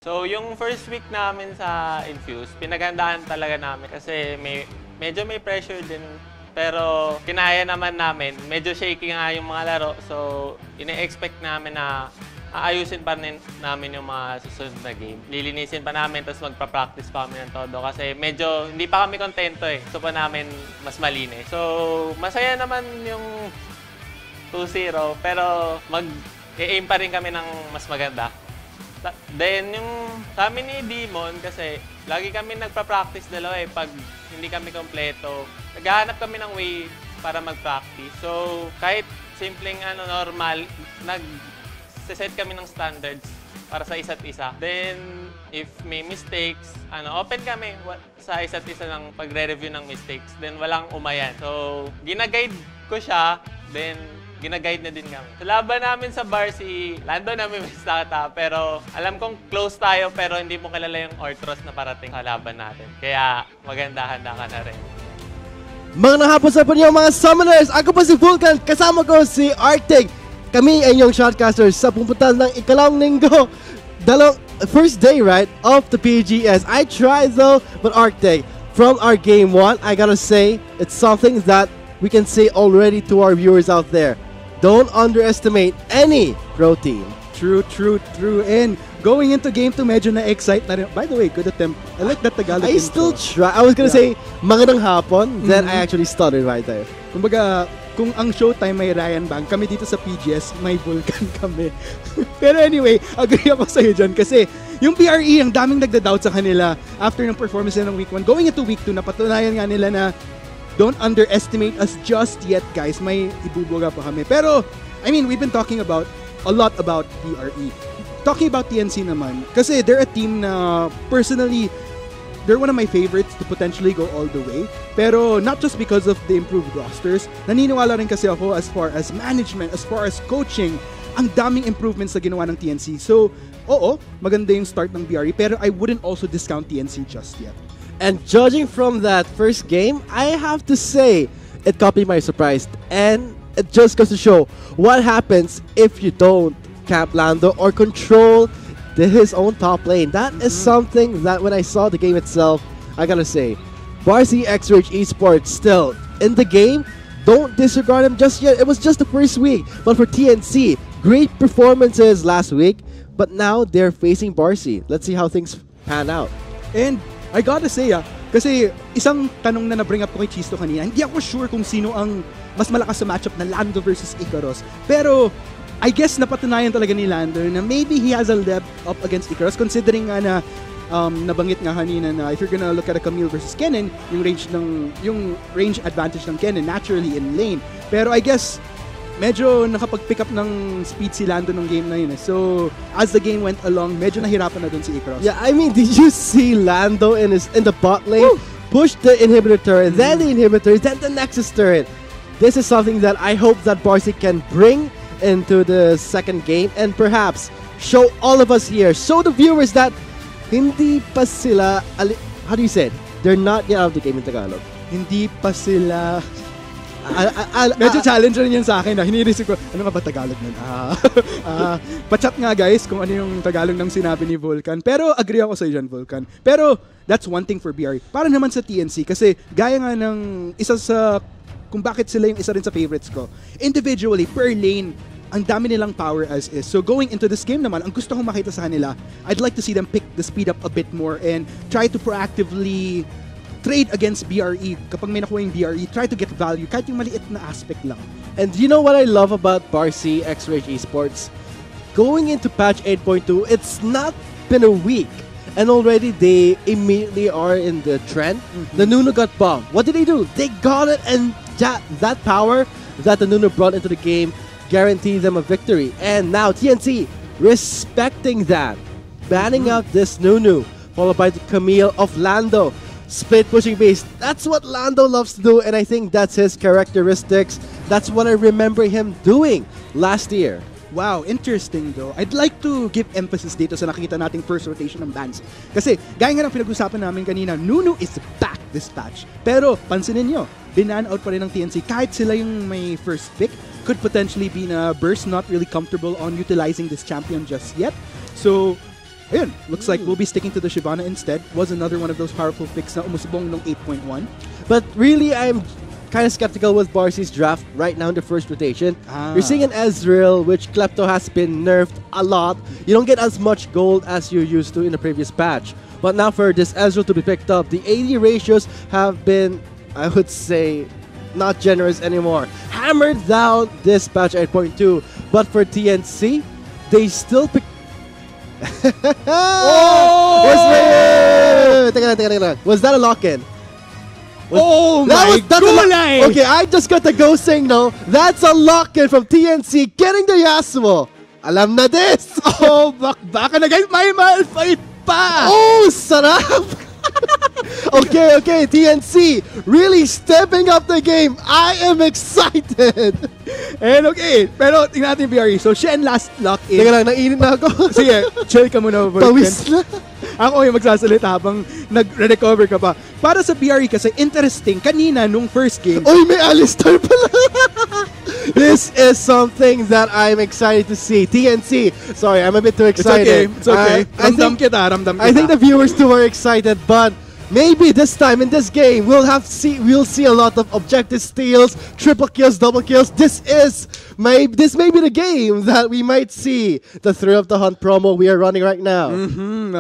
So, yung first week namin sa Infuse, pinaghandaan talaga namin kasi medyo may pressure din. Pero kinaya naman namin. Medyo shaky nga yung mga laro. So, ine-expect namin na aayusin pa rin namin yung mga susunod na game. Lilinisin pa namin, tapos magpa-practice pa kami ng todo. Kasi medyo hindi pa kami kontento eh. Gusto pa namin mas malinis. So, masaya naman yung 2-0. Pero mag-aim pa rin kami ng mas maganda. Then, yung kami ni Demon, kasi lagi kami nagpa-practice dalawa eh. Pag hindi kami kompleto, naghahanap kami ng way para mag-practice. So, kahit simpleng normal, nag-set kami ng standards para sa isa't isa. Then, if may mistakes, open kami sa isa't isa ng pagre-review ng mistakes. Then, walang umayan. So, gina-guide ko siya, then gina-guide na din kami. Sa laban namin sa bar, si Lando namin may stata, pero alam kong close tayo, pero hindi mo kilala yung Ortros na parating sa laban natin. Kaya maganda, handa ka na rin. Mga hapon sa inyo mga summoners! Ako po si Vulcan, kasama ko si Arctic. Kami ay inyong shotcasters sa pupuntahan ng ikalawang linggo. First day, right, of the PGS. I tried though, but Arctic, from our game 1, I gotta say, it's something that we can say already to our viewers out there. Don't underestimate any pro team. True. And going into game 2, medyo na-excite na rin. By the way, good attempt. I like that Tagalog I still try. I was gonna say, magandang hapon, then I actually started right there. Kumbaga, kung ang showtime may Ryan Bang, kami dito sa PGS, may Vulcan kami. Pero anyway, agree ako sa'yo dyan kasi yung BRE, ang daming nagda-doubt sa kanila after ng performance nila ng week 1. Going into week 2, napatunayan nga nila na don't underestimate us just yet, guys. May ibubuga pa kami. Pero, I mean, we've been talking a lot about BRE. Talking about TNC naman, kasi they're a team na personally, they're one of my favorites to potentially go all the way. Pero not just because of the improved rosters, naniniwala rin kasi ako as far as management, as far as coaching, ang daming improvements na ginawa ng TNC. So, oo, maganda yung start ng BRE, pero I wouldn't also discount TNC just yet. And judging from that first game, I have to say, it caught me by surprise. And it just goes to show what happens if you don't cap Lando or control his own top lane. That is something that when I saw the game itself, I gotta say, BRE X-Rage Esports still in the game. Don't disregard him just yet. It was just the first week. But for TNC, great performances last week. But now they're facing BRE. Let's see how things pan out. And I gotta say, kasi isang tanong na na-bring up ko kay Chisto kanina, hindi ako sure kung sino ang mas malakas sa matchup na Lando versus Icarus. Pero, I guess napatunayan talaga ni Lando na maybe he has a leg up against Icarus considering nga na nabanggit nga kanina na if you're gonna look at a Camille versus Kennen, yung range advantage ng Kennen naturally in lane. Pero I guess medyo nakapag-pick up ng speed si Lando nung game na yun. So, as the game went along, medyo nahirapan na dun si Icarus. Yeah, I mean, did you see Lando in the bot lane? Woo! Push the inhibitor turret, then the inhibitor, then the Nexus turret. This is something that I hope that BRE can bring into the second game and perhaps show all of us here, show the viewers that hindi pa sila, how do you say it? They're not yet out of the game in Tagalog. Hindi pa sila... medyo challenge rin yan sa akin. Hinirisip ko, ano nga ba Tagalog nun? Pa-chat nga guys kung ano yung Tagalog ng sinabi ni Vulcan. Pero agree ako sa dyan, Vulcan. Pero that's one thing for BRE. Para naman sa TNC, kasi gaya nga ng isa sa, kung bakit sila yung isa rin sa favorites ko. Individually, per lane, ang dami nilang power as is. So going into this game naman, ang gusto kong makita sa kanila, I'd like to see them pick the speed up a bit more and try to proactively trade against BRE. Kapag may nakuha yung BRE, try to get value kahit yung maliit na aspect lang. And you know what I love about BRE X-Rage Esports? Going into patch 8.2, it's not been a week and already they immediately are in the trend. The Nunu got bombed. What did they do? They got it, and that power that the Nunu brought into the game guaranteed them a victory. And now TNC respecting that, banning out this Nunu, followed by the Camille of Lando. Split pushing base. That's what Lando loves to do, and I think that's his characteristics. That's what I remember him doing last year. Wow, interesting though. I'd like to give emphasis dito sa nakikita nating first rotation ng bans. Kasi gaya nga ng pinag-usapan namin kanina, Nunu is back this patch. Pero pansinin nyo, binan out pa rin ng TNC kahit sila yung may first pick. Could potentially be na Burst not really comfortable on utilizing this champion just yet. So ayun, looks like we'll be sticking to the Shyvana instead. Was another one of those powerful picks na umusubong nung 8.1. But really, I'm kind of skeptical with Barcy's draft right now in the first rotation. You're seeing an Ezreal, which Klepto has been nerfed a lot. You don't get as much gold as you used to in the previous patch. But now for this Ezreal to be picked up, the AD ratios have been, I would say, not generous anymore. Hammered down this patch 8.2. But for TNC, they still pick. Was that a lock-in? Okay, I just got the go saying no. That's a lock-in from TNC getting the Yasuo. Alam na this. Oh, baka na guys, may malfight pa. Oh, sarap. Okay, TNC really stepping up the game. I am excited. And okay, pero tingnan natin yung BRE. So, Shen last lock-in. Teka lang, nainit na ako. Sige, chill ka muna. Pawis na. Ako yung magsasalita habang nag-recover ka pa. Para sa BRE kasi, interesting, kanina nung first game. Oy, may Alistar pala. This is something that I'm excited to see. TNC. Sorry, I'm a bit too excited. It's okay. Ramdam kita. I think the viewers too are excited, but maybe this time in this game we'll see a lot of objective steals, triple kills, double kills. This may be the game that we might see the Thrill of the Hunt promo we are running right now.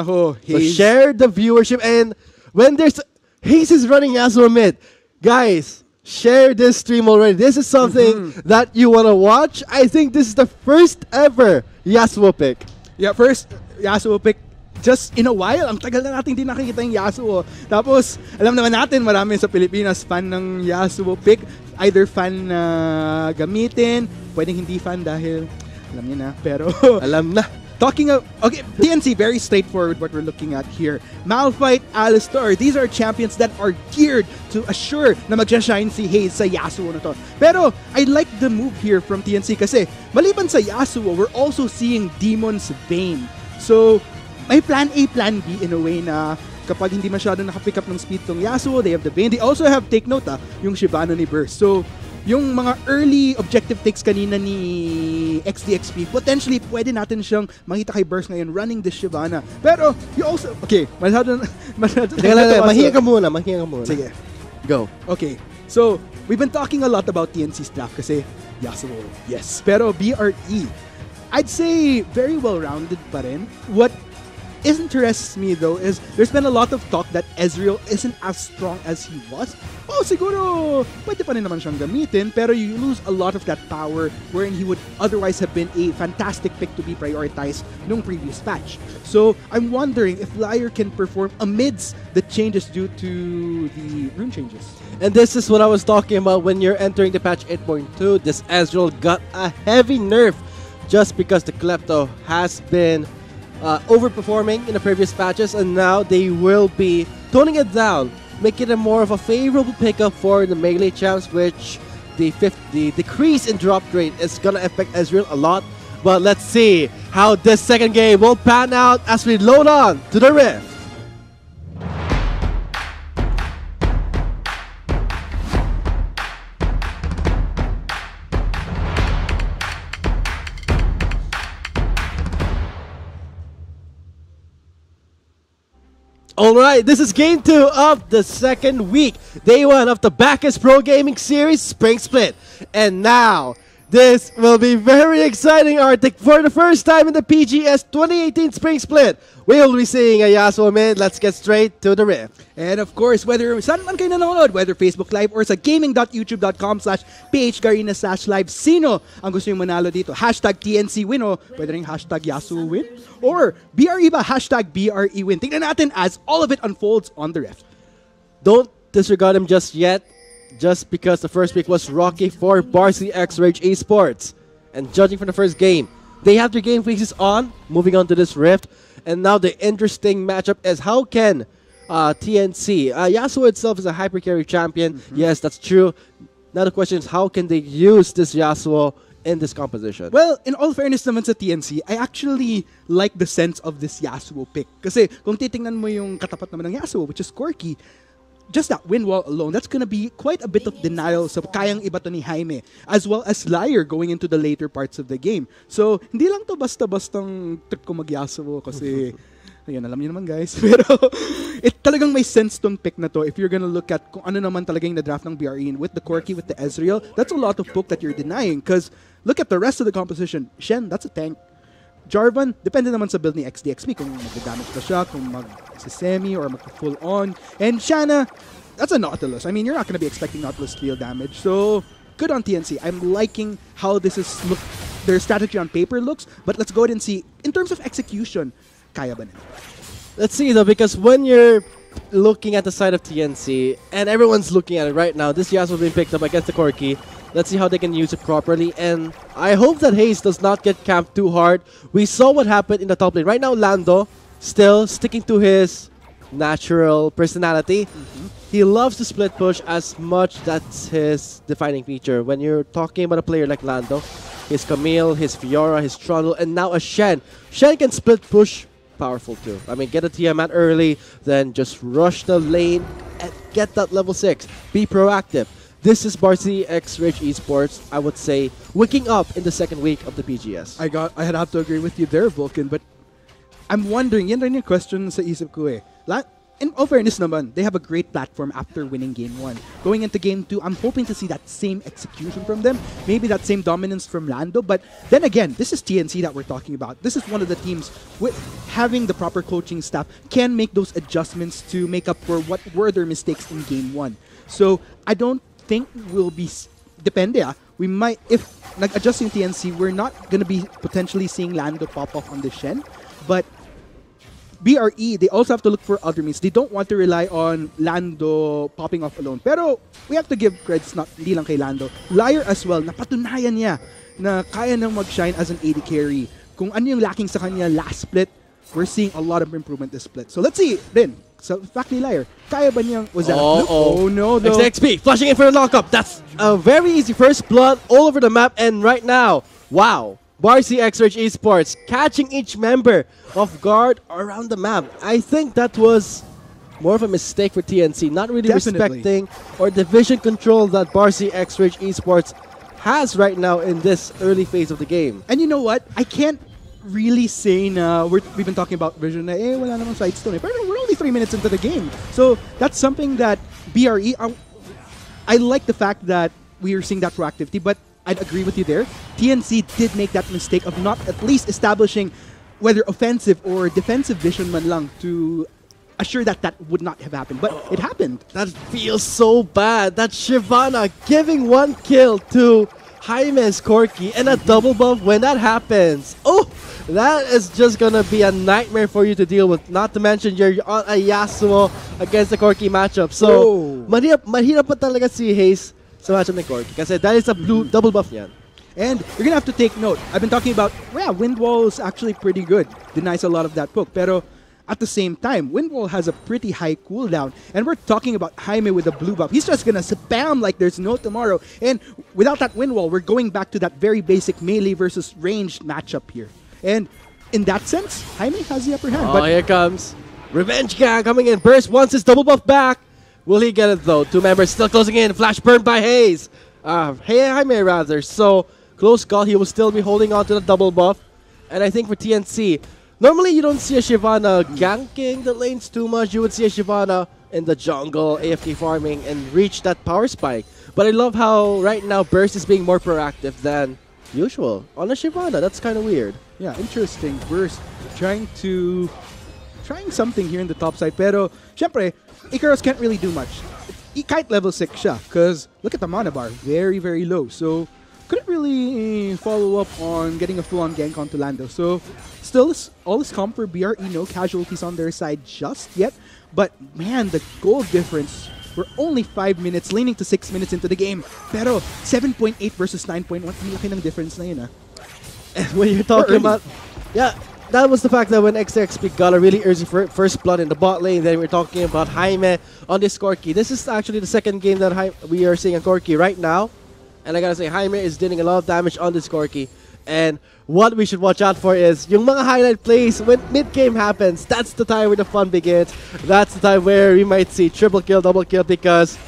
So share the viewership, and when there's Haze is running Yasuo mid, guys, share this stream already. This is something that you want to watch. I think this is the first ever Yasuo pick. Yeah, first Yasuo pick just in a while. Ang tagal na natin hindi nakikita yung Yasuo. Tapos, alam naman natin, marami sa Pilipinas fan ng Yasuo pick. Either fan na gamitin, pwedeng hindi fan dahil alam niyo na. Pero, alam na. Okay, TNC, very straightforward what we're looking at here. Malphite, Alistar, these are champions that are geared to assure na mag-shine si Haze sa Yasuo na to. Pero, I like the move here from TNC kasi maliban sa Yasuo, we're also seeing Demon's Bane. So, may plan A, plan B in a way na kapag hindi masyado nakapick up ng speed tong Yasuo, they have the Bane. They also have, take note yung Shyvana ni Burst. So, yung mga early objective takes kanina ni XDXP, potentially pwede natin siyang makita kay Burst ngayon running this Shyvana. Pero, you also, okay, mahiya ka muna. Sige. Go. Okay, so, we've been talking a lot about TNC's draft kasi Yasuo, yes. Pero BRE, I'd say very well-rounded pa rin. What interests me though is there's been a lot of talk that Ezreal isn't as strong as he was. Oh, siguro pwede pa rin naman siyang gamitin, pero you lose a lot of that power wherein he would otherwise have been a fantastic pick to be prioritized nung previous patch. So I'm wondering if Liar can perform amidst the changes due to the rune changes. And this is what I was talking about when you're entering the patch 8.2. This Ezreal got a heavy nerf just because the Klepto has been overperforming in the previous patches, and now they will be toning it down, making it more of a favorable pickup for the melee champs, which the decrease in drop rate is gonna affect Ezreal a lot. But let's see how this second game will pan out as we load on to the Rift. Alright, this is game 2 of the second week. Day 1 of the Bacchus Pro Gaming Series Spring Split. And now, this will be very exciting, Arctic. For the first time in the PGS 2018 Spring Split, we will be seeing a Yasuo mid. Let's get straight to the Rift. And of course, whether saan man kayo nanonood, whether Facebook Live or sa gaming.youtube.com/phgarena/live, sino ang gusto yung manalo dito? Hashtag TNC win o pwede rin hashtag Yasuo win? Or BRE ba? Hashtag BRE win. Tingnan natin as all of it unfolds on the Rift. Don't disregard him just yet, just because the first week was rocky for Barcy X Rage Esports. And judging from the first game, they have their game faces on, moving on to this Rift. And now the interesting matchup is how can TNC, Yasuo itself is a hyper carry champion. Yes, that's true. Now the question is how can they use this Yasuo in this composition? Well, in all fairness naman sa TNC, I actually like the sense of this Yasuo pick. Kasi kung titingnan mo yung katapat naman ng Yasuo, which is Corki, just that wind wall alone, that's gonna be quite a bit of denial sa kayang iba to ni Jaime, as well as Liar going into the later parts of the game. So, hindi lang to basta-bastang trip ko mag-Yasuo kasi, ayan, alam niyo naman guys. Pero, talagang may sense tong pick na to if you're gonna look at kung ano naman talaga yung na-draft ng BRE with the Corki, with the Ezreal. That's a lot of poke that you're denying because look at the rest of the composition. Shen, that's a tank. Jarvan, depende naman sa build ni XDXP kung mag-damage ba siya, kung mag-semi or mag-full on. And Shanna, that's a Nautilus. I mean, you're not going to be expecting Nautilus to deal damage. So, good on TNC. I'm liking how this is their strategy on paper looks, but let's go ahead and see, in terms of execution, kaya ba nila? Let's see though, because when you're looking at the side of TNC, and everyone's looking at it right now, this Yasuo being picked up against the Corki. Let's see how they can use it properly, and I hope that Hayes does not get camped too hard. We saw what happened in the top lane. Right now, Lando still sticking to his natural personality. He loves to split push as much. That's his defining feature. When you're talking about a player like Lando, his Camille, his Fiora, his Trundle, and now a Shen. Shen can split push powerful too. I mean, get a Tiamat early, then just rush the lane and get that level 6. Be proactive. This is BRE X Rage Esports, I would say, waking up in the second week of the PGS. I'd have to agree with you there, Vulcan, but I'm wondering, yan rin yung question sa isip ko eh. In all fairness naman, they have a great platform after winning Game 1. Going into Game 2, I'm hoping to see that same execution from them, maybe that same dominance from Lando, but then again, this is TNC that we're talking about. This is one of the teams with having the proper coaching staff can make those adjustments to make up for what were their mistakes in Game 1. So, I don't think we'll be, depende we might, if nag-adjust yung TNC, we're not gonna be potentially seeing Lando pop off on the Shen, but BRE, they also have to look for other means. They don't want to rely on Lando popping off alone. Pero we have to give credits not hindi lang kay Lando. Liar as well, napatunayan niya na kaya nang mag-shine as an AD carry. Kung ano yung lacking sa kanya last split, we're seeing a lot of improvement this split. So let's see, Rin, sa fact ni Liar, kaya ba niyang, was that oh no, though. XXP, flashing in for the lockup. That's a very easy first blood all over the map. And right now, wow. BRE X Rage Esports catching each member of guard around the map. I think that was more of a mistake for TNC, not really respecting or the vision control that BRE X Rage Esports has right now in this early phase of the game. And you know what? I can't really say na we've been talking about vision na wala namang sidestone eh. But we're only 3 minutes into the game. So that's something that BRE, I like the fact that we are seeing that proactivity, but I'd agree with you there. TNC did make that mistake of not at least establishing whether offensive or defensive vision man lang to assure that that would not have happened. But it happened. That feels so bad. That Shyvana giving 1 kill to Jaime's Corki and a double buff when that happens. Oh, that is just gonna be a nightmare for you to deal with. Not to mention you're on a Yasuo against the Corki matchup. So, mahirap pa talaga si Hayes sa matchup ni Corki kasi that is a blue double buff niyan. And you're gonna have to take note. I've been talking about, Wind Wall is actually pretty good. Denies a lot of that poke. Pero at the same time, Wind Wall has a pretty high cooldown. And we're talking about Jaime with a blue buff. He's just gonna spam like there's no tomorrow. And without that Wind Wall, we're going back to that very basic melee versus ranged matchup here. And in that sense, Jaime has the upper hand. Oh, here comes Revenge Gang coming in. Burst wants his double buff back. Will he get it though? 2 members still closing in. Flash burn by Hayes. Jaime rather. So close call. He will still be holding on to the double buff. And I think for TNC, normally you don't see a Shyvana ganking the lanes too much. You would see a Shyvana in the jungle, AFK farming, and reach that power spike. But I love how right now Burst is being more proactive than usual on a Shyvana. That's kind of weird. Yeah, interesting. Burst trying something here in the top side. Pero, syempre, Icarus can't really do much. Kahit level 6 siya. Because look at the mana bar. Very, very low. So, couldn't really follow up on getting a full-on gank onto Lando. So, still, all is calm for BRE. No casualties on their side just yet. But, man, the gold difference. We're only 5 minutes, leaning to 6 minutes into the game. Pero, 7.8 versus 9.1. Ang laki ng difference na yun, ah. And when you're talking about... Yeah, that was the fact that when XXP got a really early first blood in the bot lane, then we're talking about Jaime on this Corki. This is actually the second game that we are seeing a Corki right now. And I gotta say, Jaime is dealing a lot of damage on this Corki. And what we should watch out for is yung mga highlight plays when mid-game happens. That's the time where the fun begins. That's the time where we might see triple kill, double kill, because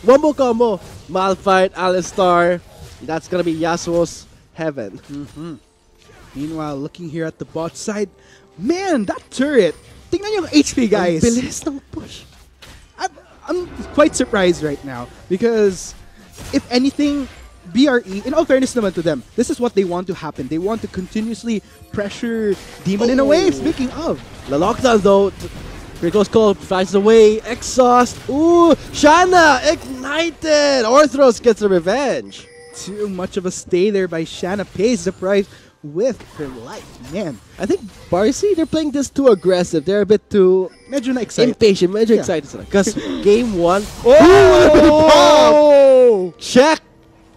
wombo combo, Malphite, Alistar, that's gonna be Yasuo's heaven. Meanwhile, looking here at the bot side, man, that turret. Tingnan yung HP, guys. Ang bilis ng push. I'm quite surprised right now because if anything, BRE, in all fairness naman to them, this is what they want to happen. They want to continuously pressure Demon in a way. Speaking of. The lockdown though, pretty close call, flashes away, exhaust. Ooh, Shanna ignited. Orthros gets the revenge. Too much of a stay there by Shanna. Pays the price with her life, man. I think BRC, they're playing this too aggressive. They're a bit too Medyo na excited. impatient, medyo excited sila. Because game 1, check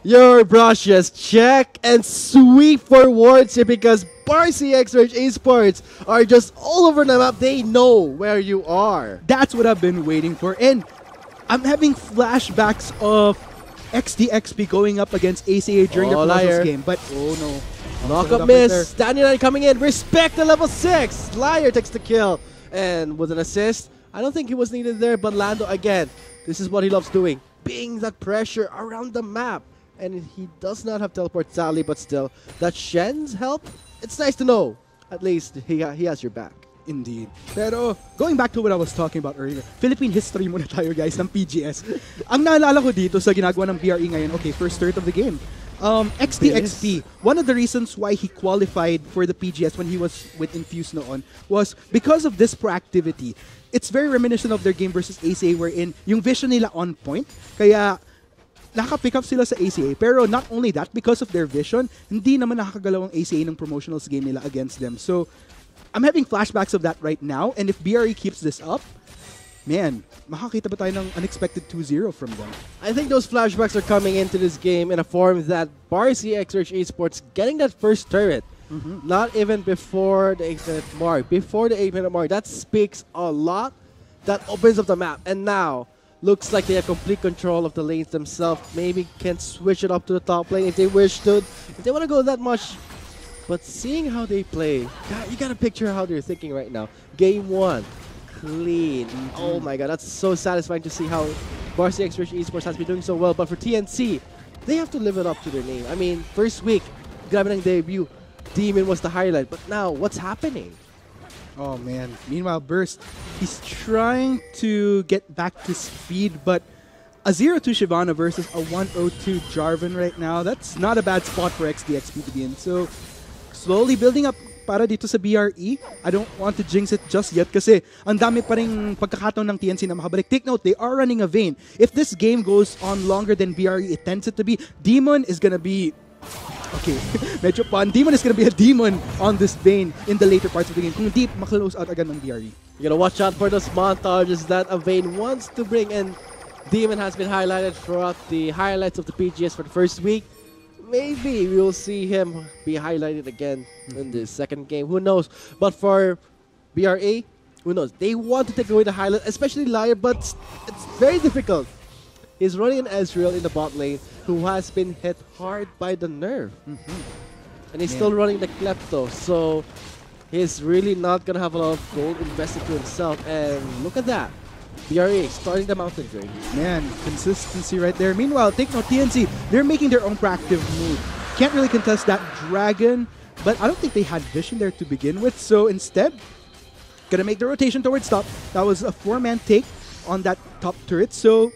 your brushes, check and sweep forwards here because BRC X-Rage Esports are just all over the map. They know where you are. That's what I've been waiting for. And I'm having flashbacks of XDXP going up against ACA during the promotions game. But oh no. Knockup miss. Daniel coming in. Respect the level 6. Liar takes the kill. And with an assist, I don't think he was needed there, but Lando again, this is what he loves doing. Being that pressure around the map. And he does not have teleport Sally, but still, that Shen's help, it's nice to know. At least he has your back. Indeed. Pero going back to what I was talking about earlier, Philippine history muna tayo guys ng PGS. Ang naalala ko dito sa ginagawa ng BRE ngayon, okay, first third of the game. XDXP, one of the reasons why he qualified for the PGS when he was with Infuse noon was because of this proactivity. It's very reminiscent of their game versus ACA wherein yung vision nila on point. Kaya naka-pick up sila sa ACA. Pero not only that, because of their vision, hindi naman nakakagalaw ang ACA ng promotionals game nila against them. So, I'm having flashbacks of that right now. And if BRE keeps this up, man, makakita ba tayo ng unexpected 2-0 from them? I think those flashbacks are coming into this game in a form that BRC X-Rage Esports getting that first turret. Not even before the 8-minute mark. Before the 8-minute mark. That speaks a lot. That opens up the map. And now, looks like they have complete control of the lanes themselves. Maybe can switch it up to the top lane if they wish to. If they want to go that much. But seeing how they play, you gotta picture how they're thinking right now. Game 1, clean. Oh my god, that's so satisfying to see how BRC X-Rage Esports has been doing so well. But for TNC, they have to live it up to their name. I mean, first week, grabe ng debut. Demon was the highlight. But now, what's happening? Oh man. Meanwhile, Burst, he's trying to get back to speed, but a 0-2 Shyvana versus a 1-0-2 Jarvan right now, that's not a bad spot for XDXP to be in. So, slowly building up para dito sa BRE. I don't want to jinx it just yet kasi ang dami pa ring pagkakataon ng TNC na makabalik. Take note, they are running a vein. If this game goes on longer than BRE intends it to be, Demon is gonna be... Okay, medyo pun. Demon is gonna be a demon on this vein in the later parts of the game. Kung deep, maklose out agad ng BRE. You gotta watch out for those montages that Avain wants to bring, and Demon has been highlighted throughout the highlights of the PGS for the first week. Maybe we will see him be highlighted again in the second game. Who knows? But for BRA, who knows? They want to take away the highlight, especially Liar, but it's very difficult. He's running an Ezreal in the bot lane who has been hit hard by the nerf. And he's still running the Klepto, so he's really not going to have a lot of gold invested to himself. And look at that. BRE starting the mountain drain. Man, consistency right there. Meanwhile, take note, TNC, they're making their own proactive move. Can't really contest that Dragon, but I don't think they had vision there to begin with. So instead, gonna make the rotation towards top. That was a 4-man take on that top turret. So,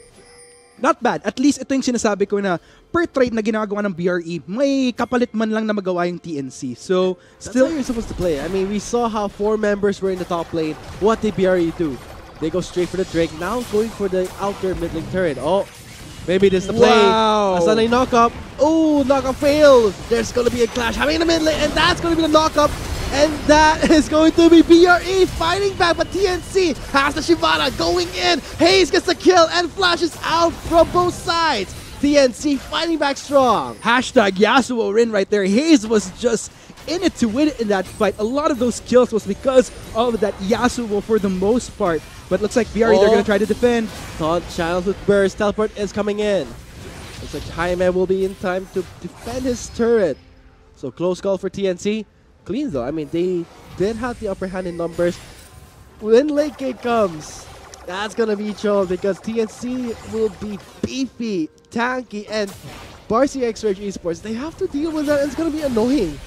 not bad. At least ito yung sinasabi ko na per trade na ginagawa ng BRE, may kapalit man lang na magawa yung TNC. So, still, that's how you're supposed to play. I mean, we saw how 4 members were in the top lane. What did BRE do? They go straight for the Drake. Now going for the outer mid lane turret. Oh, maybe this is the play. Wow. Asana knock-up. Oh, knock-up failed. There's going to be a clash happening in the mid lane, and that's going to be the knock-up. And that is going to be BRE fighting back, but TNC has the Shyvana going in. Hayes gets the kill and flashes out from both sides. TNC fighting back strong. Hashtag Yasuo win right there. Hayes was just in it to win it in that fight. A lot of those kills was because of that Yasuo for the most part. But looks like BRE, they're going to try to defend. Taunt channels with burst. Teleport is coming in. Looks like Jaime will be in time to defend his turret. So close call for TNC. Clean though. I mean, they did have the upper hand in numbers. When late game comes, that's going to be trouble because TNC will be beefy, tanky, and BRE Esports, they have to deal with that, and it's going to be annoying.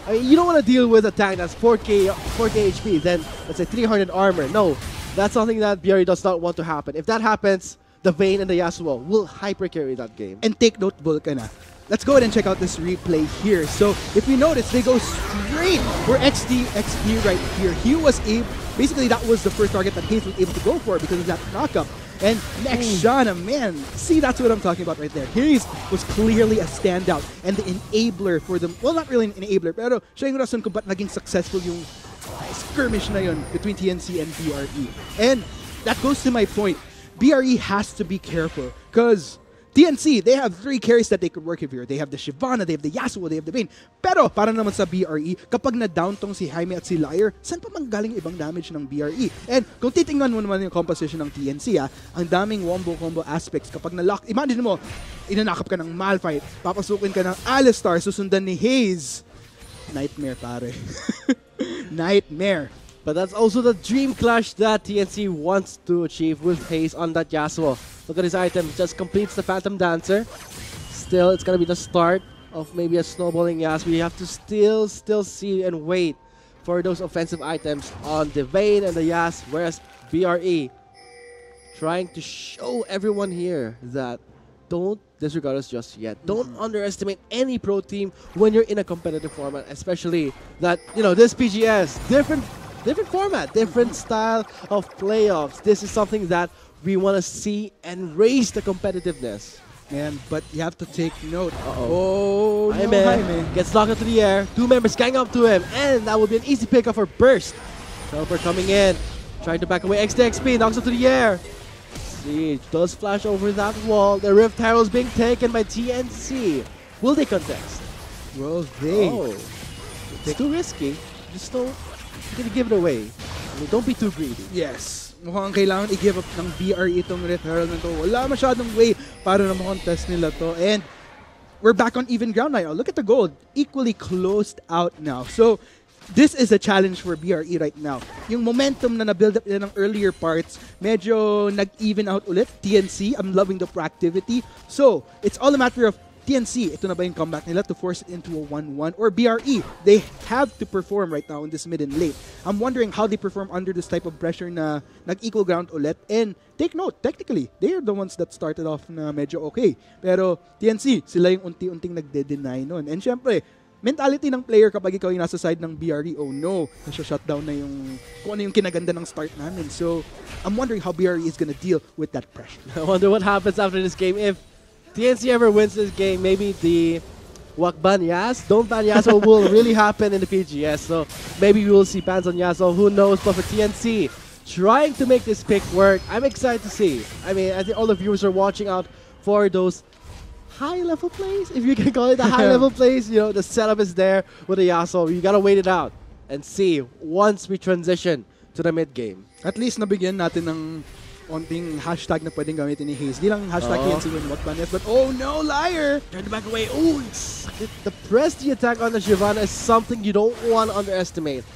I mean, you don't want to deal with a tank that's 4K HP, then let's say 300 armor. No, that's something that BRE does not want to happen. If that happens, the Vayne and the Yasuo will hyper carry that game. And take note, Vulcana. Let's go ahead and check out this replay here. So if you notice, they go straight for XP right here. He was able, basically that was the first target that Hayes was able to go for because of that knockup. And next, Shana, man, see, that's what I'm talking about right there. Hayes was clearly a standout and the enabler for them. Well, not really an enabler, pero siya yung rason kung ba't naging successful yung skirmish na yun between TNC and BRE. And that goes to my point. BRE has to be careful because TNC, they have 3 carries that they could work with here. They have the Shyvana, they have the Yasuo, they have the Vayne. Pero para naman sa BRE, kapag na-down tong si Jaime at si Liar, saan pa manggaling ibang damage ng BRE? And kung titingnan mo naman yung composition ng TNC, ang daming wombo combo aspects. Kapag na-lock, imagine mo, inanakap ka ng Malphite, papasukin ka ng Alistar, susundan ni Hayes. Nightmare, pare. Nightmare. But that's also the dream clash that TNC wants to achieve with Hayes on that Yasuo. Look at his item, just completes the Phantom Dancer. Still, it's gonna be the start of maybe a snowballing Yasuo. We have to still see and wait for those offensive items on the Vayne and the Yas, whereas BRE trying to show everyone here that don't disregard us just yet. Don't underestimate any pro team when you're in a competitive format, especially that, you know, this PGS, different format, different style of playoffs. This is something that we want to see and raise the competitiveness. Man, but you have to take note. Oh, no, Jaime gets knocked into the air. 2 members gang up to him, and that would be an easy pickup for Burst. Teleport coming in, trying to back away. XP knocks him to the air. Siege does flash over that wall. The Rift Herald is being taken by TNC. Will they contest? Will they? Oh, it's too risky. Just don't. You're gonna give it away. I mean, don't be too greedy. Yes. Mukhang kailangan i-give up ng BRE itong Red Herald na to. Wala masyadong way para na makontest nila to. And we're back on even ground now. Look at the gold. Equally closed out now. So, this is a challenge for BRE right now. Yung momentum na na-build up nila ng earlier parts, medyo nag-even out ulit. TNC, I'm loving the proactivity. So, it's all a matter of TNC, ito na ba yung comeback nila to force it into a 1-1? Or BRE, they have to perform right now in this mid and late. I'm wondering how they perform under this type of pressure na nag-equal ground ulit. And take note, technically, they are the ones that started off na medyo okay. Pero TNC, sila yung unti-unting nagde-deny nun. And syempre, mentality ng player kapag ikaw yung nasa side ng BRE, oh no, nasa-shutdown na yung kung ano yung kinaganda ng start namin. So, I'm wondering how BRE is gonna deal with that pressure. I wonder what happens after this game. If TNC ever wins this game, maybe the ban Yas, don't ban Yasuo will really happen in the PGS. So maybe we will see bans on Yasuo, who knows. But for TNC, trying to make this pick work, I'm excited to see. I mean, I think all the viewers are watching out for those high-level plays, if you can call it a high-level plays. You know, the setup is there with the Yasuo. You gotta wait it out and see once we transition to the mid-game. At least nabigyan natin ng onting hashtag na pwedeng gamitin ni Hayes. Di lang hashtag TNC win what ban yes, but oh no, Liar! Turn back away. Oh, the press the attack on the Shyvana is something you don't want to underestimate.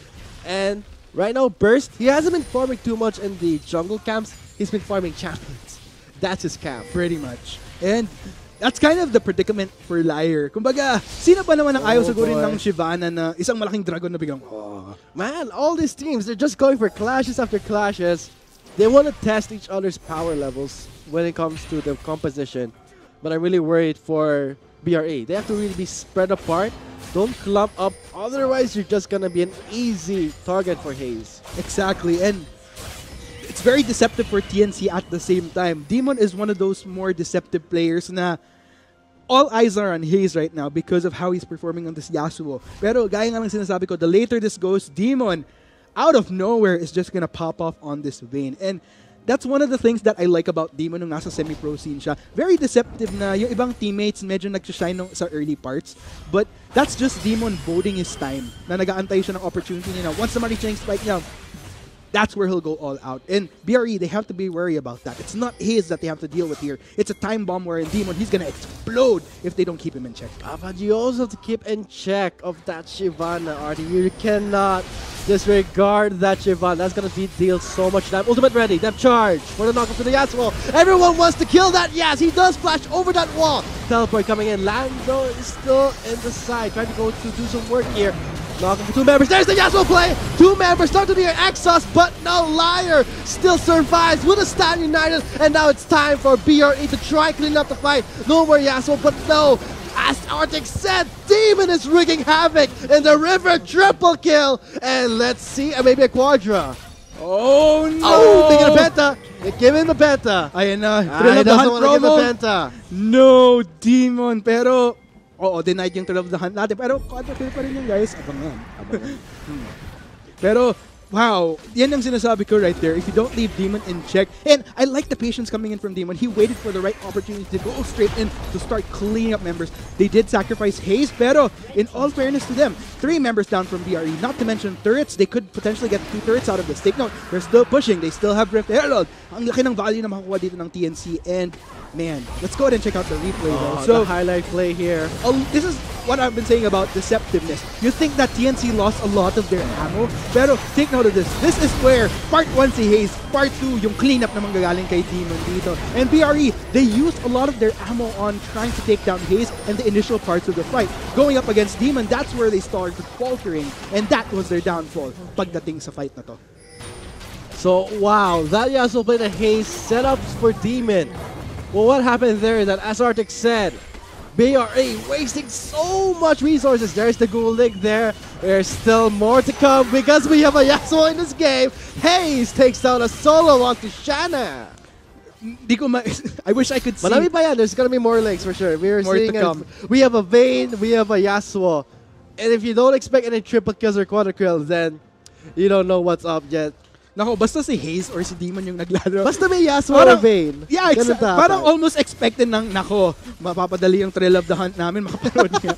And right now, Burst, he hasn't been farming too much in the jungle camps. He's been farming champions. That's his camp. Pretty much. And that's kind of the predicament for Liar. Kumbaga, sino ba naman ang ayaw sagurin ng Shyvana na isang malaking dragon na biglang, Man, all these teams, they're just going for clashes after clashes. They want to test each other's power levels when it comes to the composition. But I'm really worried for BRE. They have to really be spread apart. Don't clump up. Otherwise, you're just going to be an easy target for Hayes. Exactly. And it's very deceptive for TNC at the same time. Demon is one of those more deceptive players na all eyes are on Hayes right now because of how he's performing on this Yasuo. Pero gaya nga lang sinasabi ko, the later this goes, Demon out of nowhere is just gonna pop off on this Vayne. And that's one of the things that I like about Demon nung nasa semi-pro scene siya. Very deceptive na yung ibang teammates medyo nag-shine sa early parts. But that's just Demon voting his time na nag-aantay siya ng opportunity niya. Once na ma-reach yung spike niya, that's where he'll go all out. And BRE, they have to be wary about that. It's not his that they have to deal with here. It's a time bomb where in Demon, he's going to explode if they don't keep him in check. But you also have to keep in check of that Shyvana, Artie. You cannot disregard that Shyvana. That's going to deal so much damage. Ultimate ready. Depth charge for the knockup to the Yasuo. Everyone wants to kill that Yas. He does flash over that wall. Teleport coming in. Lando is still in the side. Trying to go to do some work here. Knocking for 2 members. There's the Yasuo play. 2 members start to the Exhaust, but no, Liar still survives with a stand united. And now it's time for BRE to try clean up the fight. No more Yasuo, but no. As Arctic said, Demon is wreaking havoc in the river. Triple kill. And let's see, maybe a Quadra. Oh no! Oh, they get a Penta. They give him the Penta. Ayan na. He doesn't want to give the Penta. No, Demon. Pero, oo, denied yung Thrill of the Hunt natin. Pero, quadra kill pa rin yan, guys. Abangan. Pero, wow, yan ang sinasabi ko right there. If you don't leave Demon in check, and I like the patience coming in from Demon. He waited for the right opportunity to go straight in to start cleaning up members. They did sacrifice Haze, pero in all fairness to them, 3 members down from BRE, not to mention turrets. They could potentially get 2 turrets out of this. Take note, they're still pushing. They still have Rift Herald. Ang laki ng value na makukuha dito ng TNC, and man, let's go ahead and check out the replay. So, the highlight play here. This is what I've been saying about deceptiveness. You think that TNC lost a lot of their ammo, pero take note of this. This is where part 1 si Haze, part 2 yung cleanup na manggagaling kay Demon dito. And BRE, they used a lot of their ammo on trying to take down Haze and the initial parts of the fight. Going up against Demon, that's where they started faltering, and that was their downfall pagdating sa fight na to. So, wow, that Yasuo played a Haze setups for Demon. Well, what happened there is that, as Arctic said, BRE wasting so much resources. There's the Gulig there. There's still more to come because we have a Yasuo in this game. Haze takes down a solo onto Shanna. I wish I could see. Marami pa yan. There's gonna be more legs for sure. More to come. We have a Vayne, we have a Yasuo. And if you don't expect any triple kills or quadra kills, then you don't know what's up yet. Nako, basta si Haze or si Demon yung naglaro. Basta may Yasuo or Vayne. Yeah, parang almost expected ng, nako, mapapadali yung Thrill of the Hunt namin, makaparoon niya.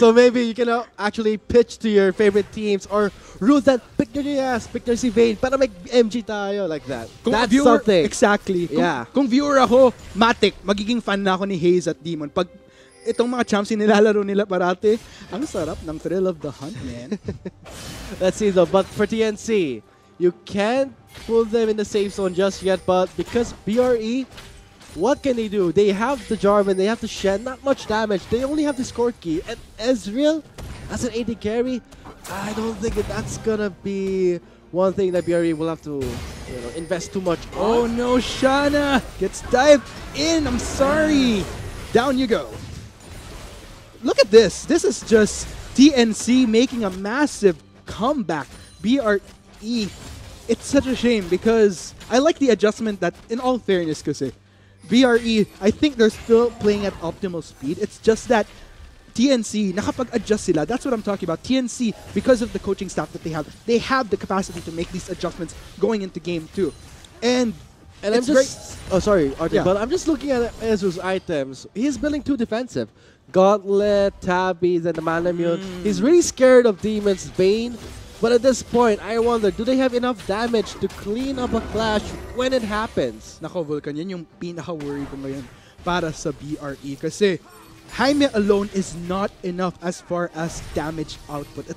So maybe you can actually pitch to your favorite teams or root that pick nyo Yas, pick nyo si Vayne para may MG tayo like that. That's viewer, something. Exactly. Yeah. Kung viewer ako, matik, magiging fan na ako ni Haze at Demon. Pag itong mga champs nilalaro nila parati, ang sarap ng Thrill of the Hunt, man. Let's see though, but for TNC, you can't pull them in the safe zone just yet, but because BRE, what can they do? They have the Jarvan, they have the Shen, not much damage. They only have the Score Key. And Ezreal, as an AD carry, I don't think that's gonna be one thing that BRE will have to invest too much on. Oh no, Shanna gets dived in. I'm sorry. Down you go. Look at this. This is just TNC making a massive comeback. BRE, it's such a shame because I like the adjustment that, in all fairness, kasi BRE, I think they're still playing at optimal speed. It's just that TNC, nakapag-adjust sila. That's what I'm talking about. TNC, because of the coaching staff that they have the capacity to make these adjustments going into game 2. And I'm just... great. Oh, sorry, Artie, Yeah. but I'm just looking at Ezreal's items. He's building too defensive. Gauntlet, Tabby, then the Manamune. He's really scared of Demon's Bane. But at this point, I wonder, do they have enough damage to clean up a clash when it happens? Nako, Vulcan, yan yung pinaka-worry ko ngayon para sa BRE. Kasi Jaime alone is not enough as far as damage output. At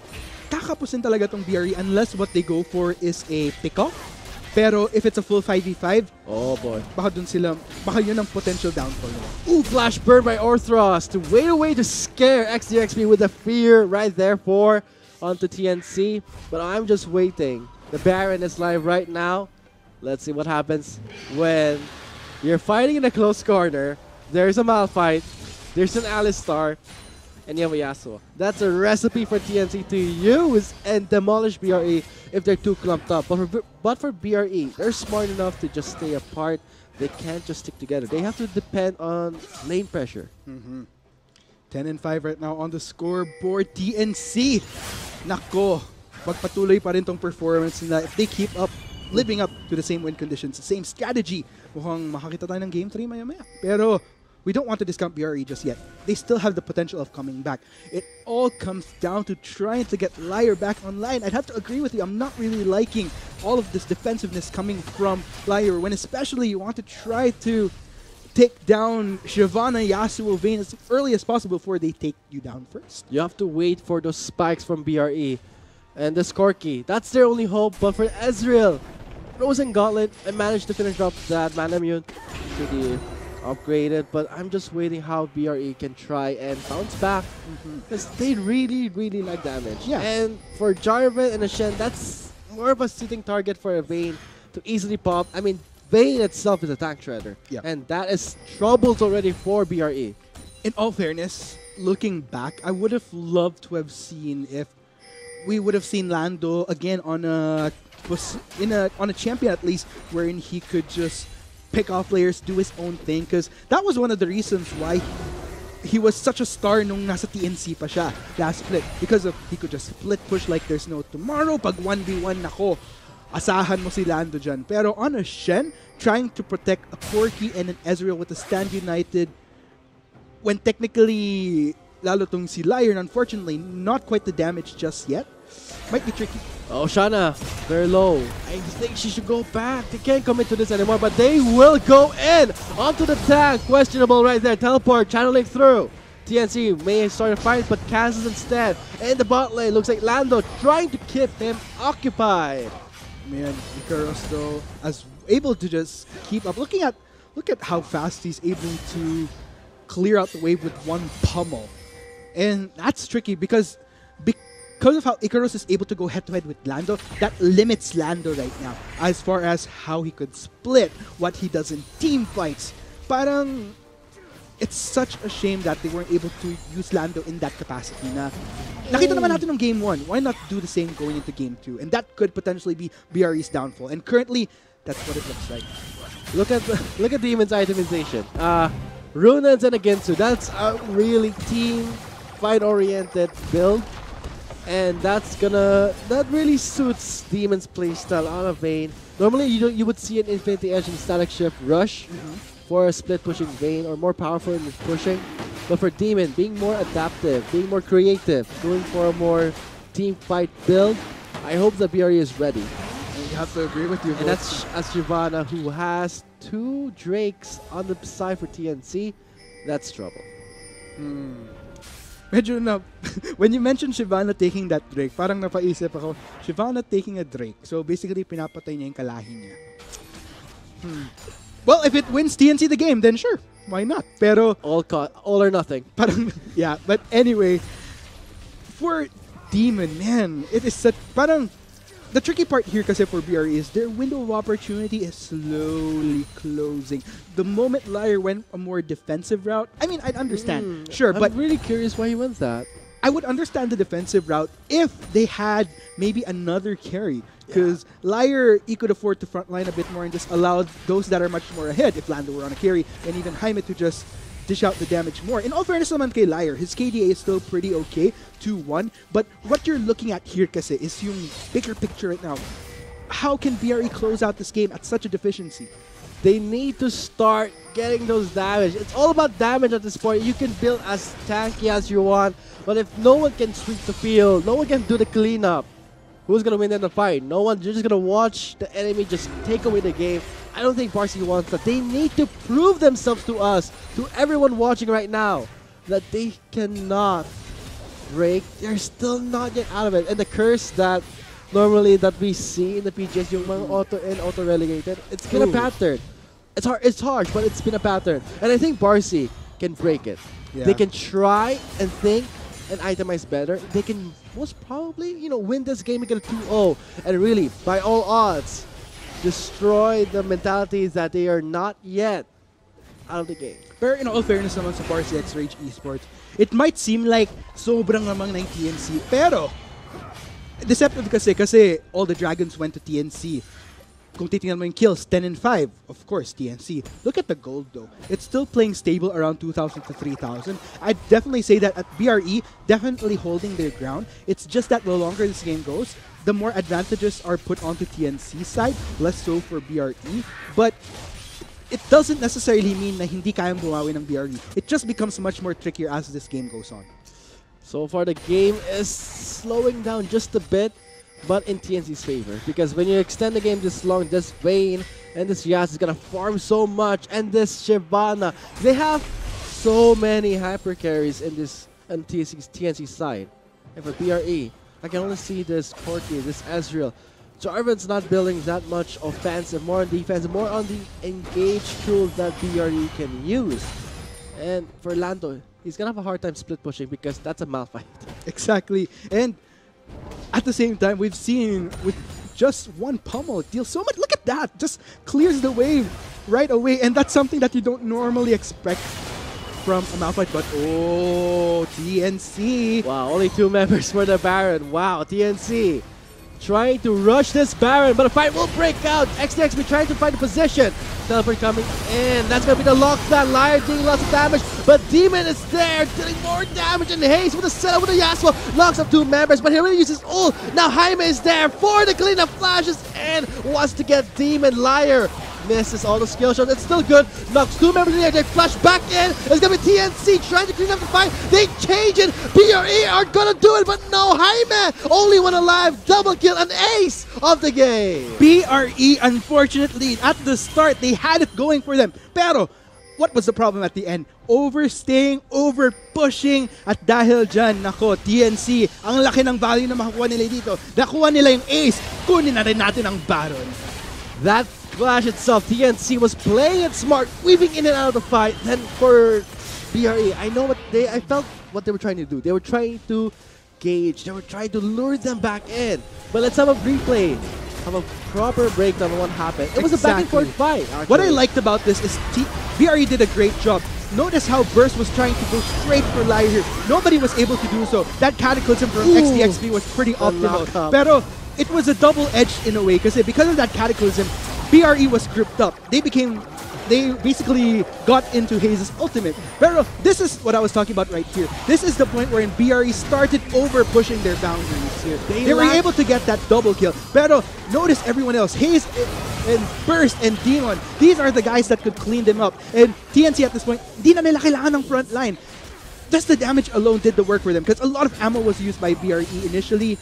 kakapusin talaga tong BRE unless what they go for is a pick-off. Pero if it's a full 5v5, oh boy, baka yun ang potential downfall nila. Ooh, flash burn by Orthros to wait away to scare XDXP with the fear right there onto TNC. But I'm just waiting. The Baron is live right now. Let's see what happens when you're fighting in a close corner. There's a Malphite. There's an Alistar. And you have a Yasuo. That's a recipe for TNC to use and demolish BRE if they're too clumped up. But for BRE, they're smart enough to just stay apart. They can't just stick together. They have to depend on lane pressure. 10-5 right now on the scoreboard. TNC, nako, magpatuloy pa rin tong performance nila. If they keep up, living up to the same win conditions, the same strategy, mukhang makakita tayo ng game 3 maya-maya. Pero we don't want to discount BRE just yet. They still have the potential of coming back. It all comes down to trying to get Liar back online. I'd have to agree with you. I'm not really liking all of this defensiveness coming from Liar when especially you want to try to take down Shyvana, Yasuo, Vayne as early as possible before they take you down first. You have to wait for those spikes from BRE. And the Skorky, that's their only hope. But for Ezreal, Frozen Gauntlet, I managed to finish up that Mana Immune. Pretty upgraded, but I'm just waiting how BRE can try and bounce back. Because they really, really like damage. Yeah. And for Jarvan and Ashen, that's more of a sitting target for a Vayne to easily pop. I mean, Vayne itself is a tank shredder. Yeah. And that is troubles already for BRE. In all fairness, looking back, I would have loved to have seen if we would have seen Lando again on a champion at least, wherein he could just pick off players, do his own thing. Because that was one of the reasons why he was such a star nung nasa TNC pa siya last split. Because of he could just split push like there's no tomorrow. Pag 1v1 nako, asahan mo si Lando dyan. Pero on a Shen, trying to protect a Corki and an Ezreal with a Stand United, when technically lalo tong si Lion, unfortunately, not quite the damage just yet, might be tricky. Oh, Shanna, very low. I think she should go back. They can't commit to this anymore, but they will go in onto the tank. Questionable right there. Teleport, channeling through. TNC may start a fight, but cancels instead. In the bot lane, looks like Lando trying to keep him occupied. Man, Icarus though, as able to just keep up. Look at how fast he's able to clear out the wave with one pummel. And that's tricky because of how Icarus is able to go head-to-head with Lando, that limits Lando right now as far as how he could split what he does in team fights. Parang, it's such a shame that they weren't able to use Lando in that capacity na nakita naman natin ng Game 1. Why not do the same going into Game 2? And that could potentially be BRE's downfall. And currently, that's what it looks like. Look at Demon's itemization. Runans and a Gensu. That's a really team fight-oriented build. And that really suits Demon's playstyle on a Vayne. Normally you would see an Infinity Edge and Static Shift rush for a split pushing Vayne or more powerful in pushing. But for Demon, being more adaptive, being more creative, going for a more team fight build, I hope the BRE is ready. And you have to agree with you. And that's as Shyvana, who has 2 Drakes on the side for TNC. That's trouble. Medyo na, when you mentioned Shyvana taking that Drake, parang napaisip ako, Shyvana taking a Drake. So basically, pinapatay niya yung kalahi niya. Well, if it wins TNC the game, then sure, why not? Pero all or nothing. Parang, yeah, but anyway, for Demon, man, it is such, parang, the tricky part here kasi for BRE is their window of opportunity is slowly closing. The moment Liar went a more defensive route, I mean, I'd understand, sure, but I'm really curious why he went that. I would understand the defensive route if they had maybe another carry. Because Liar, he could afford to frontline a bit more and just allow those that are much more ahead, if Lando were on a carry, and even Jaime to just dish out the damage more. In all fairness naman kay Liar, his KDA is still pretty okay, 2-1. But what you're looking at here kasi is yung bigger picture right now. How can BRE close out this game at such a deficiency? They need to start getting those damage. It's all about damage at this point. You can build as tanky as you want, but if no one can sweep the field, no one can do the cleanup, who's going to win in the fight? No one. You're just going to watch the enemy just take away the game. I don't think Barcy wants that. They need to prove themselves to us, to everyone watching right now, that they cannot break. They're still not yet out of it. And the curse that normally that we see in the PGS, yung mga auto and auto relegated, it's been a pattern. It's harsh, but it's been a pattern. And I think Barcy can break it. Yeah. They can try and think and itemize better. They can most probably, win this game, make it a 2-0, and really, by all odds, destroy the mentalities that they are not yet out of the game. Pero in all fairness naman sa Barcy X Rage Esports, it might seem like sobrang lamang ng TNC, pero deceptive kasi all the dragons went to TNC. Kung titingnan mo yung kills, 10 and 5, of course, TNC. Look at the gold though. It's still playing stable around 2,000 to 3,000. I'd definitely say that at BRE, definitely holding their ground. It's just that the longer this game goes, the more advantages are put onto TNC's side, less so for BRE. But it doesn't necessarily mean na hindi kayang bumawi ng BRE. It just becomes much more trickier as this game goes on. So far, the game is slowing down just a bit. but in TNC's favor. Because when you extend the game this long, this Vayne and this Yas is gonna farm so much, and this Shyvana, they have so many hyper carries in this TNC side. And for BRE, I can only see this Corki, this Ezreal. Jarvan's not building that much offensive, more on defense, more on the engage tools that BRE can use. And for Lando, he's gonna have a hard time split pushing because that's a malfight. Exactly. And at the same time, we've seen with just one pummel deal so much. Look at that. Just clears the wave right away. And that's something that you don't normally expect from a Malphite. But oh, TNC. Wow, only 2 members for the Baron. Wow, TNC trying to rush this Baron, but a fight will break out. XDXB trying to find a position. Teleport coming in. That's going to be the lockdown. Liar dealing lots of damage, but Demon is there dealing more damage, and Haze with a setup with a Yasuo locks up 2 members, but he already uses ult. Now Jaime is there for the cleanup, flashes and wants to get Demon. Liar misses all the skill shots. It's still good. Knocks 2 members in the air. They flash back in. It's going to be TNC trying to clean up the fight. They change it. BRE are going to do it, but no, Jaime only one alive. Double kill, an ace of the game. BRE, unfortunately, at the start, they had it going for them. Pero, what was the problem at the end? Overstaying, over-pushing, at dahil dyan, nako, TNC, ang laki ng value na makukuha nila dito. Nakuha nila yung ace. Kunin na rin natin ang Baron. That Flash itself, TNC was playing it smart, weaving in and out of the fight. Then for BRE, I felt what they were trying to do. They were trying to gauge, they were trying to lure them back in. But let's have a replay, have a proper breakdown of what happened. It was a back and forth fight, actually. What I liked about this is BRE did a great job. Notice how Burst was trying to go straight for Liar here. Nobody was able to do so. That Cataclysm from XDXB was pretty optimal. Pero it was a double-edged in a way because of that Cataclysm, BRE was grouped up. They basically got into Haze's ultimate. Pero this is what I was talking about right here. This is the point wherein BRE started over-pushing their boundaries here. They were able to get that double kill. Pero notice everyone else. Haze and Burst and Demon. These are the guys that could clean them up. And TNC at this point, di na nila kailangan ng front line. Just the damage alone did the work for them because a lot of ammo was used by BRE initially.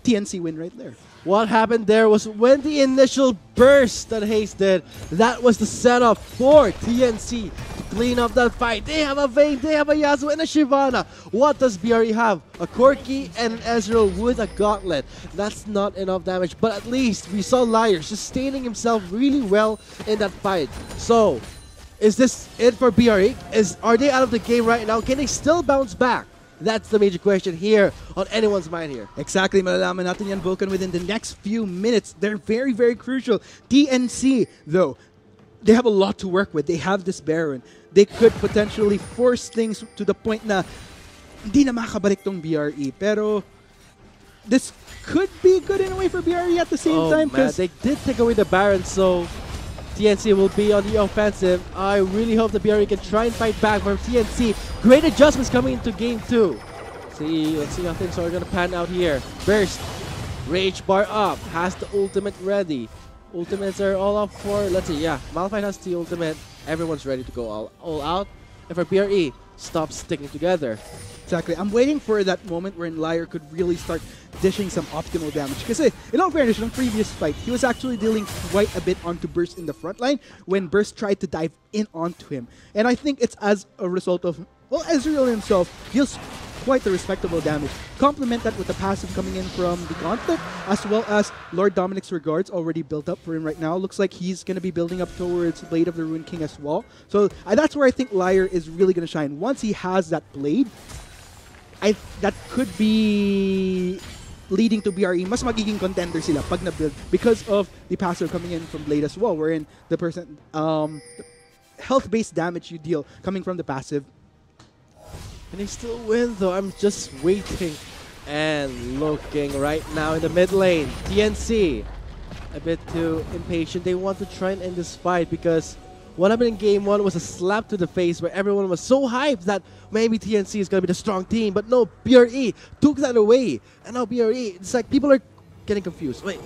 TNC win right there. What happened there was when the initial burst that Haze did, that was the setup for TNC to clean up that fight. They have a Vayne, they have a Yasuo, and a Shyvana. What does BRE have? A Corki and an Ezreal with a Gauntlet. That's not enough damage, but at least we saw Liar sustaining himself really well in that fight. So, is this it for BRE? Are they out of the game right now? Can they still bounce back? That's the major question here on anyone's mind here. Exactly. Malalaman natin yan, Vulcan, within the next few minutes. They're very, very crucial. TNC, though, they have a lot to work with. They have this Baron. They could potentially force things to the point na hindi na makabalik tong BRE. Pero this could be good in a way for BRE at the same time. Man, they did take away the Baron, so TNC will be on the offensive. I really hope the BRE can try and fight back from TNC. Great adjustments coming into game 2. Let's see how things are going to pan out here. Burst, Rage Bar up, has the ultimate ready. Ultimates are all up for, let's see, yeah, Malphite has the ultimate. Everyone's ready to go all out. And for BRE, stop sticking together. Exactly. I'm waiting for that moment wherein Liar could really start dishing some optimal damage. Because in all fairness, in the previous fight, he was actually dealing quite a bit onto Burst in the front line when Burst tried to dive in onto him. And I think it's as a result of, well, Ezreal himself deals quite the respectable damage. Complement that with the passive coming in from the Gauntlet, as well as Lord Dominic's Regards already built up for him right now. Looks like he's going to be building up towards Blade of the Ruined King as well. So that's where I think Liar is really going to shine. Once he has that Blade, that could be leading to BRE. Mas magiging contender sila pag na-build because of the passive coming in from Blade as well, wherein the person health-based damage you deal coming from the passive. And they still win though. I'm just waiting and looking right now in the mid lane. TNC, a bit too impatient. They want to try and end this fight because what happened in game 1 was a slap to the face where everyone was so hyped that maybe TNC is going to be the strong team. But no, BRE took that away. And now BRE, it's like people are getting confused. Wait,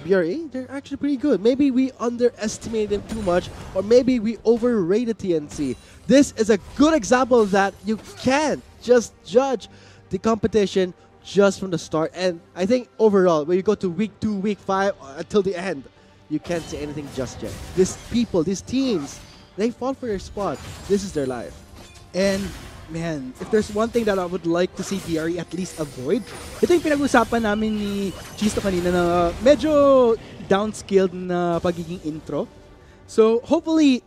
BRE? They're actually pretty good. Maybe we underestimated them too much, or maybe we overrated TNC. This is a good example that you can't just judge the competition just from the start. And I think overall, when you go to week 2, week 5, until the end, you can't say anything just yet. These people, these teams, they fought for their spot. This is their life. And man, if there's one thing that I would like to see BRE at least avoid, ito yung pinag-usapan namin ni Chisto kanina na medyo downskilled na pagiging intro. So hopefully,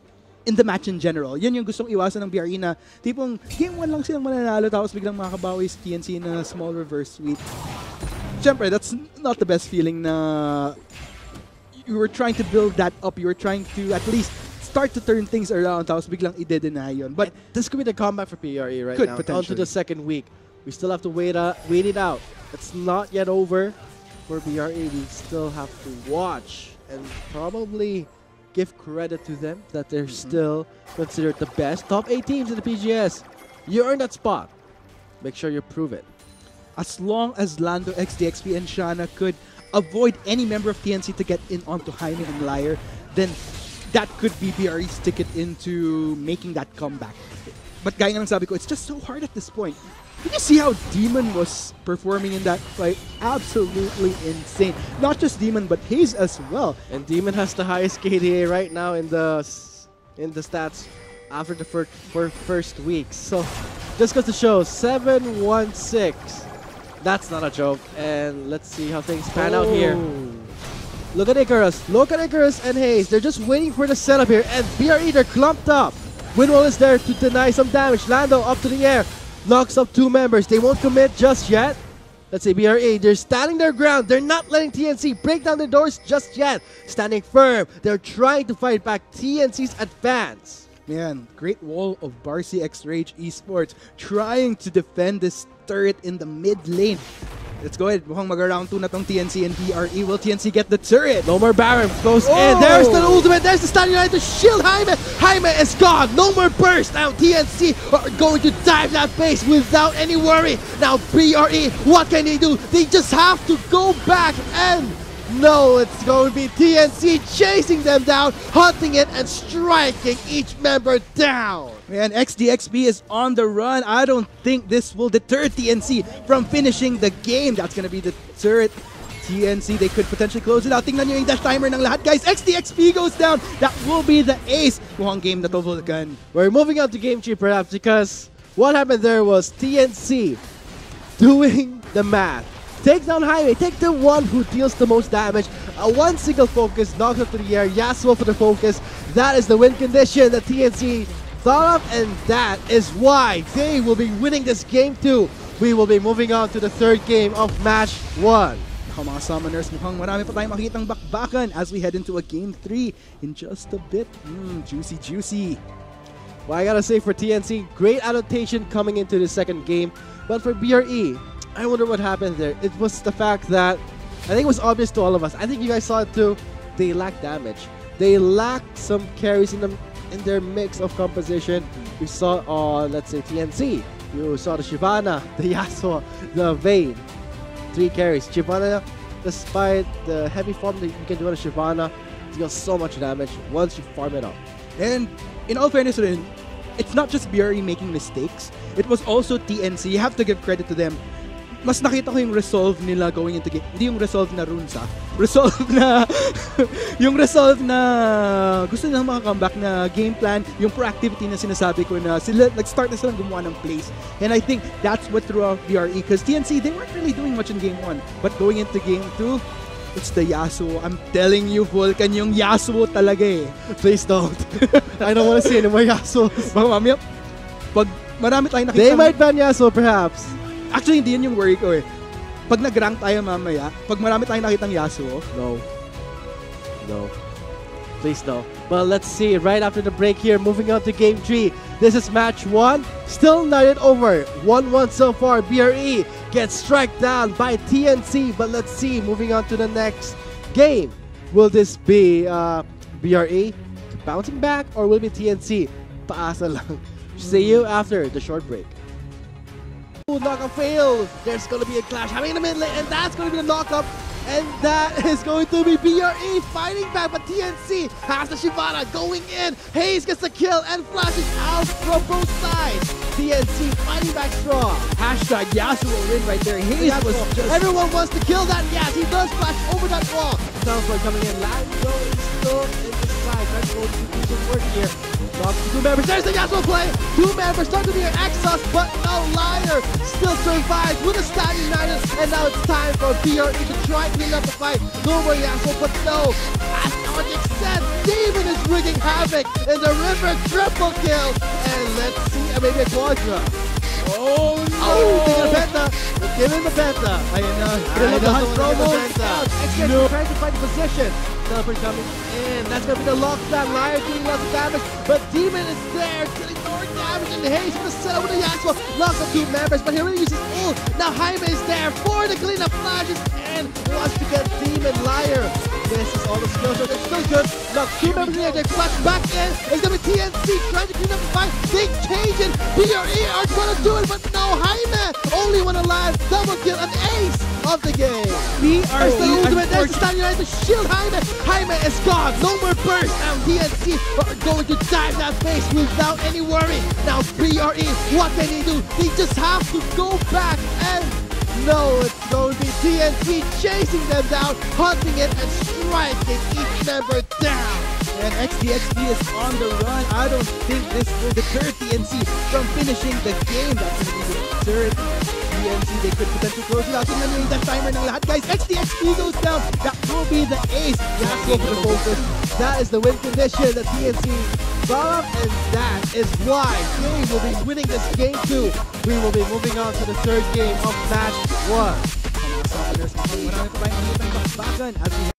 in the match in general, yun yung gustong iwasan ng BRE na tipong game 1 lang silang mananalo tapos biglang makabawi sa TNC na small reverse sweep. Siyempre, that's not the best feeling na you were trying to build that up. You were trying to at least start to turn things around tapos biglang i-deny yun. But this could be the comeback for PRE right could now. Potentially. On to the second week. We still have to wait it out. It's not yet over for BRE. We still have to watch and probably give credit to them that they're still considered the best top 8 teams in the PGS. You earned that spot. Make sure you prove it. As long as Lando, XDXP, and Shana could avoid any member of TNC to get in onto Jaime and Liar, then that could be BRE's ticket into making that comeback. But gaya nga ng sabi ko, it's just so hard at this point. Did you see how Demon was performing in that fight? Absolutely insane. Not just Demon, but Hayes as well. And Demon has the highest KDA right now in the stats after the first week. So just goes to show 7-1-6. That's not a joke. And let's see how things pan out here. Look at Icarus. Look at Icarus and Hayes. They're just waiting for the setup here. And BRE, they're clumped up. Winwall is there to deny some damage. Lando up to the air. Knocks up 2 members. They won't commit just yet. Let's say BRE, they're standing their ground. They're not letting TNC break down the doors just yet. Standing firm. They're trying to fight back TNC's advance. Man, great wall of Barcy X-Rage Esports trying to defend this turret in the mid lane. Let's go ahead. Mukhang mag-round 2 na tong TNC and BRE. Will TNC get the turret? No more Baron. Goes in. There's the ultimate. There's the Stand United to shield Jaime. Jaime is gone. No more burst. Now TNC are going to dive that base without any worry. Now BRE, what can they do? They just have to go back and... No, it's going to be TNC chasing them down, hunting it, and striking each member down. Man, XDXP is on the run. I don't think this will deter TNC from finishing the game. That's going to be the turret. TNC, they could potentially close it out. Tingnan nyo yung dash timer ng lahat, guys. XDXP goes down. That will be the ace. Mukhang game na to, Vulcan. We're moving on to game 3 perhaps because what happened there was TNC doing the math. Takes down Jaime, take the one who deals the most damage. One single focus knocks up to the air. Yasuo for the focus. That is the win condition that TNC thought of, and that is why they will be winning this game 2. We will be moving on to the third game of match 1. Mga summoners, mukhang marami pa tayong makikitang bakbakan as we head into a game 3 in just a bit. Juicy, juicy. Well, I gotta say for TNC, great adaptation coming into the second game. But for BRE, I wonder what happened there. It was the fact that, I think it was obvious to all of us. I think you guys saw it too. They lacked damage. They lacked some carries in their mix of composition. We saw on, let's say, TNC. You saw the Shyvana, the Yasuo, the Vayne. 3 carries. Shyvana, despite the heavy farm that you can do on a Shyvana, deals so much damage once you farm it up. And in all fairness, it's not just BRE making mistakes. It was also TNC. You have to give credit to them. Mas nakita ko yung resolve nila going into game. Hindi yung resolve na runes, resolve na yung resolve na gusto nilang maka-comeback na game plan, yung proactivity na sinasabi ko na sila nag-start na silang gumawa ng plays. And I think that's what threw out BRE because TNC, they weren't really doing much in game 1. But going into game 2, it's the Yasuo. I'm telling you, Vulcan, yung Yasuo talaga eh. Please don't. I don't want to see any more Yasuo. Baka mamaya, pag marami tayong nakita. They might ban Yasuo perhaps. Actually, hindi yun yung worry ko eh. Pag nag-rank tayo mamaya, pag marami tayong nakitang Yasuo. No. No. Please no. But let's see, right after the break here, moving on to game 3. This is match 1. Still not yet over. 1-1 so far. BRE gets struck down by TNC. But let's see, moving on to the next game. Will this be BRE bouncing back or will it be TNC? Paasa lang. See you after the short break. Knockup fails. There's going to be a clash happening in the mid lane, and that's going to be the knockup. And that is going to be BRE fighting back, but TNC has the Shyvana going in. Hayes gets the kill and flashes out from both sides. TNC fighting back strong. Hashtag Yasuo will win right there. Hayes was just... Everyone wants to kill that. Yes, he does flash over that wall. Soundstorm coming in. Lando is still in the sky. Trying to go to do some work here. Talks to two members. There's the Yasuo play. Two members start to be an Exhaust, but no, Liar still survives with a stat united. And now it's time for BRE to try and clean up the fight. No more Yasuo, but no. As Logic said, Demon is wreaking havoc in the river. Triple kill. And let's see, maybe a Quadra. Oh no! Oh, taking a Penta. Give him the Penta. Ayun na. Ayun na, promo. X-Games trying to find the position. Teleport coming in. That's going to be the lockdown. Liar doing lots of damage, but Demon is there, dealing more damage, and Hayes with the setup with the Yasuo. Locks up two members, but he already uses ult. Now Jaime is there for the cleanup flashes and wants to get Demon. Liar. This is all the skills, but it's still good. Look, two members in there, they flash back in. It's going to be TNC trying to clean up the fight. They change it. BRE are going to do it, but no, Jaime only one alive. Double kill, an ace of the game. There's the ultimate, there's the stand united to shield Jaime. Jaime is gone, no more burst. Now TNC are going to dive that face without any worry. Now BRE, what can he do? They just have to go back and no, it's going to be TNC chasing them down, hunting it and striking each member down. And XDXD is on the run. I don't think this will deter TNC from finishing the game. That's going to be the third TNC. They could potentially close it out. Tingnan nyo yung that timer ng lahat, guys. XDXD goes down. That will be the ace. Yasuo for the focus. That is the win condition that TNC brought up, and that is why they will be winning this game 2. We will be moving on to the third game of match 1. Marami pa tayong bakbakan as we